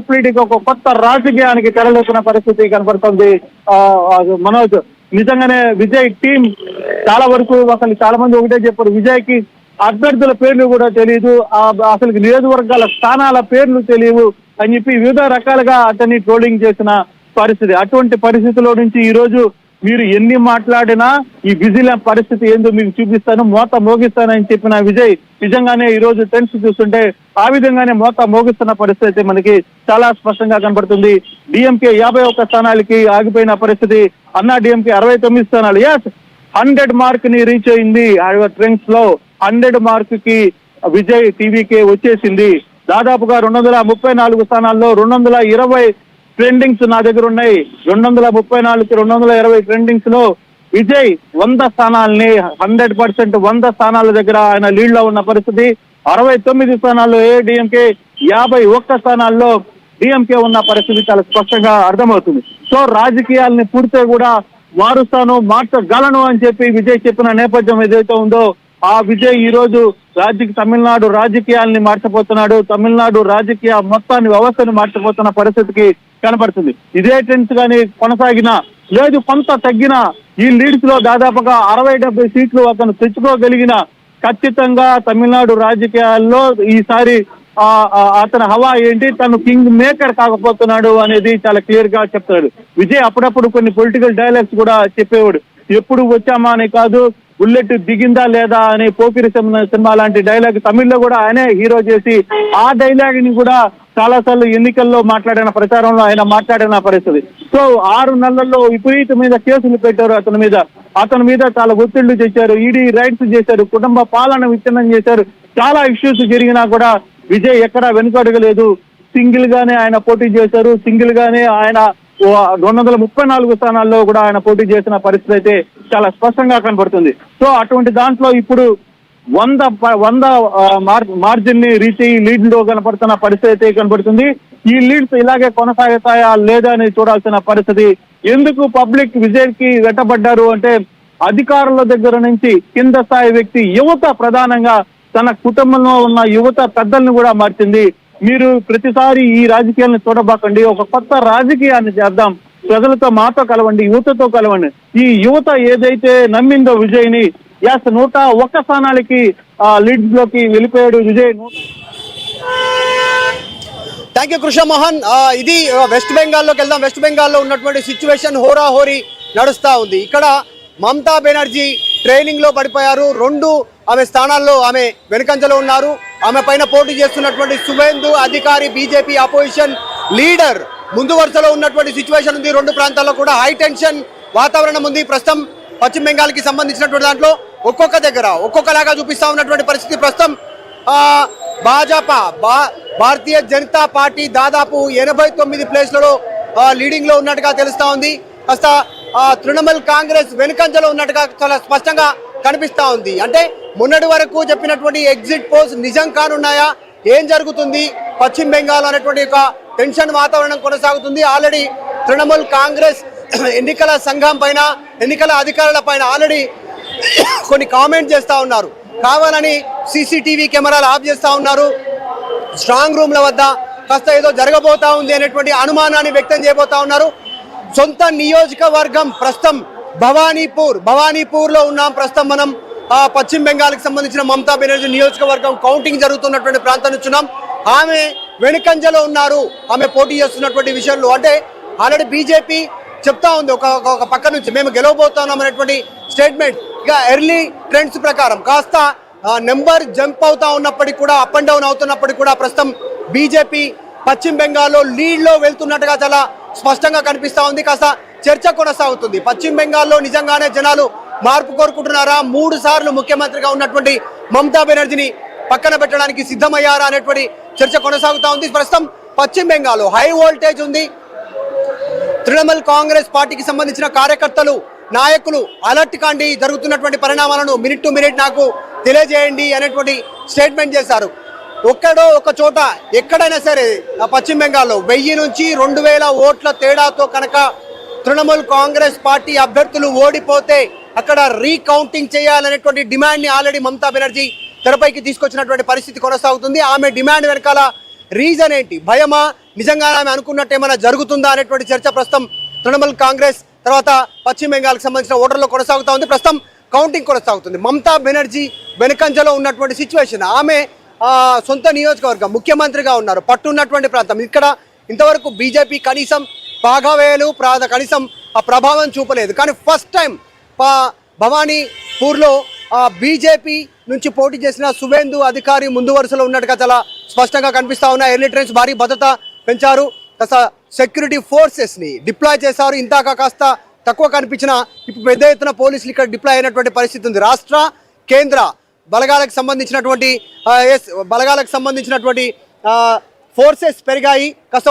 Complete గా ఒక కొత్త రాజకీయానికి తెరలేసిన పరిస్థితి కనబడుతుంది. మనోజ్, నిజంగానే విజయ్ టీం చాలా వరకు అసలు చాలా మంది ఒకటే చెప్పారు, విజయ్ కి అభ్యర్థుల పేర్లు కూడా తెలియదు, అసలు నియోజకవర్గాల స్థానాల పేర్లు తెలియవు అని చెప్పి వివిధ రకాలుగా అతన్ని ట్రోలింగ్ చేసిన పరిస్థితి. అటువంటి పరిస్థితిలో నుంచి ఈ రోజు మీరు ఎన్ని మాట్లాడినా ఈ విజిల్ పరిస్థితి ఏందో మీకు చూపిస్తాను, మోత మోగిస్తానని చెప్పిన విజయ్ నిజంగానే ఈ రోజు ట్రెండ్స్ చూస్తుంటే ఆ విధంగానే మోత మోగిస్తున్న పరిస్థితి మనకి చాలా స్పష్టంగా కనబడుతుంది. డిఎంకే 51 స్థానాలకి ఆగిపోయిన పరిస్థితి, అన్నా డిఎంకే 69 స్థానాలు. 100 మార్క్ ని రీచ్ అయింది. ట్రెండ్స్ లో 100 మార్క్ కి విజయ్ టీవీకే వచ్చేసింది. దాదాపుగా 234 స్థానాల్లో 220 ట్రెండింగ్స్ నా దగ్గర ఉన్నాయి. 234కి 220 ట్రెండింగ్స్ లో విజయ్ 100 స్థానాలని 100% 100 స్థానాల దగ్గర ఆయన లీడ్ లో ఉన్న పరిస్థితి. 69 స్థానాల్లో ఏఐడిఎంకే, 51 స్థానాల్లో డిఎంకే ఉన్న పరిస్థితి చాలా స్పష్టంగా అర్థమవుతుంది. సో రాజకీయాలని పూర్తిగా కూడా మారుస్తాను, మార్చగలను అని చెప్పి విజయ్ చెప్పిన నేపథ్యం ఏదైతే ఉందో ఆ విజయ్ ఈ రోజు తమిళనాడు రాజకీయాల్ని మార్చబోతున్నాడు. తమిళనాడు రాజకీయ మొత్తాన్ని వ్యవస్థను మార్చబోతున్న పరిస్థితికి కనపడుతుంది. ఇదే ట్రెండ్స్ గానీ కొనసాగినా లేదు కొంత తగ్గిన ఈ లీడ్స్ లో దాదాపుగా 60-70 సీట్లు అతను తెచ్చుకోగలిగిన ఖచ్చితంగా తమిళనాడు రాజకీయాల్లో ఈసారి అతని హవా ఏంటి, తను కింగ్ మేకర్ కాకపోతున్నాడు అనేది చాలా క్లియర్ గా చెప్తాడు విజయ్. అప్పుడప్పుడు కొన్ని పొలిటికల్ డైలాగ్స్ కూడా చెప్పేవాడు. ఎప్పుడు వచ్చామా అని కాదు, బుల్లెట్ దిగిందా లేదా అనే పోకిరి సినిమా లాంటి డైలాగ్ తమిళ్లో కూడా ఆయనే హీరో చేసి ఆ డైలాగ్ ని కూడా చాలా సార్లు ఎన్నికల్లో మాట్లాడిన ప్రచారంలో ఆయన మాట్లాడిన పరిస్థితి. సో 6 నెలల్లో విపరీతమైన కేసులు పెట్టారు అతని మీద చాలా ఒత్తిళ్లు చేశారు, ఈడీ రైడ్స్ చేశారు, కుటుంబ పాలన విచ్ఛిన్నం చేశారు. చాలా ఇష్యూస్ జరిగినా కూడా విజయ్ ఎక్కడా వెనుకడగలేదు. సింగిల్ గానే ఆయన పోటీ చేశారు. సింగిల్ గానే ఆయన 234 స్థానాల్లో కూడా ఆయన పోటీ చేసిన పరిస్థితి అయితే చాలా స్పష్టంగా కనబడుతుంది. సో అటువంటి దాంట్లో ఇప్పుడు 100 మార్జిన్ ని రీచ్ అయ్యి లీడ్ లో కనపడుతున్న పరిస్థితి అయితే కనబడుతుంది. ఈ లీడ్స్ ఇలాగే కొనసాగుతాయా లేదా అని చూడాల్సిన పరిస్థితి. ఎందుకు పబ్లిక్ విజయ్ కి వెంటబడ్డారు అంటే అధికారుల దగ్గర నుంచి కింద స్థాయి వ్యక్తి యువత ప్రధానంగా తన కుటుంబంలో ఉన్న యువత పెద్దల్ని కూడా మార్చింది. మీరు ప్రతిసారి ఈ రాజకీయాలను చూడబాకండి, ఒక కొత్త రాజకీయాన్ని చేద్దాం, ప్రజలతో మాతో కలవండి, యువతతో కలవండి. ఈ యువత ఏదైతే నమ్మిందో విజయ్ ని 101 స్థానాలకి లీడ్స్ లోకి వెళ్ళిపోయాడు విజయ్. Thank you Krishnamohan. ఇది వెస్ట్ బెంగాల్లోకి వెళ్దాం. వెస్ట్ బెంగాల్లో ఉన్నటువంటి సిచ్యువేషన్ హోరాహోరీ నడుస్తూ ఉంది. ఇక్కడ మమతా బెనర్జీ ట్రైనింగ్ లో పడిపోయారు. 2 ఆమె స్థానాల్లో ఆమె వెనుకంజలో ఉన్నారు. ఆమె పైన పోటీ చేస్తున్నటువంటి సువేందు అధికారి బీజేపీ అపోజిషన్ లీడర్ ముందు వరుసలో ఉన్నటువంటి సిచ్యువేషన్ ఉంది. 2 ప్రాంతాల్లో కూడా హై టెన్షన్ వాతావరణం ఉంది. ప్రస్తుతం పశ్చిమ బెంగాల్ కి సంబంధించినటువంటి దాంట్లో ఒక్కొక్క దగ్గర ఒక్కొక్కలాగా చూపిస్తా ఉన్నటువంటి పరిస్థితి. ప్రస్తుతం భారతీయ జనతా పార్టీ దాదాపు 89 ప్లేస్లలో లీడింగ్ లో ఉన్నట్టుగా తెలుస్తా ఉంది. కాస్త తృణమూల్ కాంగ్రెస్ వెనుకంజలో ఉన్నట్టుగా చాలా స్పష్టంగా కనిపిస్తా ఉంది. అంటే మొన్నటి వరకు చెప్పినటువంటి ఎగ్జిట్ పోల్స్ నిజం కానున్నాయా, ఏం జరుగుతుంది పశ్చిమ బెంగాల్ అనేటువంటి ఒక టెన్షన్ వాతావరణం కొనసాగుతుంది. ఆల్రెడీ తృణమూల్ కాంగ్రెస్ ఎన్నికల సంఘం పైన, ఎన్నికల అధికారుల పైన ఆల్రెడీ కొన్ని కామెంట్ చేస్తూ ఉన్నారు. కావాలని సీసీటీవీ కెమెరాలు ఆఫ్ చేస్తూ ఉన్నారు. స్ట్రాంగ్ రూమ్ల వద్ద కాస్త ఏదో జరగబోతా ఉంది అనేటువంటి అనుమానాన్ని వ్యక్తం చేయబోతా ఉన్నారు. సొంత నియోజకవర్గం ప్రస్తుతం భవానీపూర్ లో ఉన్నాం. ప్రస్తుతం మనం పశ్చిమ బెంగాల్కి సంబంధించిన మమతా బెనర్జీ నియోజకవర్గం కౌంటింగ్ జరుగుతున్నటువంటి ప్రాంతం నుంచి ఉన్నాం. ఆమె వెనుకంజలో ఉన్నారు ఆమె పోటీ చేస్తున్నటువంటి విషయంలో. అంటే ఆల్రెడీ బీజేపీ చెప్తా ఉంది ఒక పక్క నుంచి మేము గెలవబోతున్నాం అనేటువంటి స్టేట్మెంట్. ఇక ఎర్లీ ట్రెండ్స్ ప్రకారం కాస్త నెంబర్ జంప్ అవుతా ఉన్నప్పటికీ కూడా, అప్ అండ్ డౌన్ అవుతున్నప్పటికీ కూడా ప్రస్తుతం బీజేపీ పశ్చిమ బెంగాల్లో లీడ్ లో వెళ్తున్నట్టుగా చాలా స్పష్టంగా కనిపిస్తా ఉంది. కాస్త చర్చ కొనసాగుతుంది. పశ్చిమ బెంగాల్లో నిజంగానే జనాలు మార్పు కోరుకుంటున్నారా, 3 సార్లు ముఖ్యమంత్రిగా ఉన్నటువంటి మమతా బెనర్జీని పక్కన పెట్టడానికి సిద్ధమయ్యారా అనేటువంటి చర్చ కొనసాగుతా ఉంది. ప్రస్తుతం పశ్చిమ బెంగాల్లో హై వోల్టేజ్ ఉంది. తృణమూల్ కాంగ్రెస్ పార్టీకి సంబంధించిన కార్యకర్తలు, నాయకులు అలర్ట్ కాండి, జరుగుతున్నటువంటి పరిణామాలను మినిట్ టు మినిట్ నాకు తెలియజేయండి అనేటువంటి స్టేట్మెంట్ చేశారు. ఒక చోట ఎక్కడైనా సరే పశ్చిమ బెంగాల్లో 1000 నుంచి 2000 ఓట్ల తేడాతో కనుక తృణమూల్ కాంగ్రెస్ పార్టీ అభ్యర్థులు ఓడిపోతే అక్కడ రీకౌంటింగ్ చేయాలనేటువంటి డిమాండ్ ని ఆల్రెడీ మమతా బెనర్జీ తెరపైకి తీసుకొచ్చినటువంటి పరిస్థితి కొనసాగుతుంది. ఆమె డిమాండ్ వెనకాల రీజన్ ఏంటి? భయమా? నిజంగా ఆమె అనుకున్నట్టు ఏమైనా జరుగుతుందా అనేటువంటి చర్చ ప్రస్తుతం తృణమూల్ కాంగ్రెస్ తర్వాత పశ్చిమ బెంగాల్కి సంబంధించిన ఓటర్లో కొనసాగుతూ ఉంది. ప్రస్తుతం కౌంటింగ్ కొనసాగుతుంది. మమతా బెనర్జీ వెనుకంజలో ఉన్నటువంటి సిచ్యువేషన్, ఆమె సొంత నియోజకవర్గం, ముఖ్యమంత్రిగా ఉన్నారు, పట్టున్నటువంటి ప్రాంతం. ఇక్కడ ఇంతవరకు బీజేపీ కనీసం పాగావేలు కనీసం ఆ ప్రభావం చూపలేదు. కానీ ఫస్ట్ టైం భవానీపూర్లో బీజేపీ నుంచి పోటీ చేసిన సువేందు అధికారి ముందు వరుసలో ఉన్నట్టుగా చాలా స్పష్టంగా కనిపిస్తా ఉన్నాయి. ఎర్లీ ట్రైన్స్ భారీ భద్రత పెంచారు, కాస్త సెక్యూరిటీ ఫోర్సెస్ని డిప్లాయ్ చేశారు. ఇంతాక కాస్త తక్కువ కనిపించిన ఇప్పుడు పెద్ద ఎత్తున పోలీసులు ఇక్కడ డిప్లాయ్ అయినటువంటి పరిస్థితి ఉంది. రాష్ట్ర కేంద్ర బలగాలకు సంబంధించినటువంటి ఫోర్సెస్ పెరిగాయి, కాస్త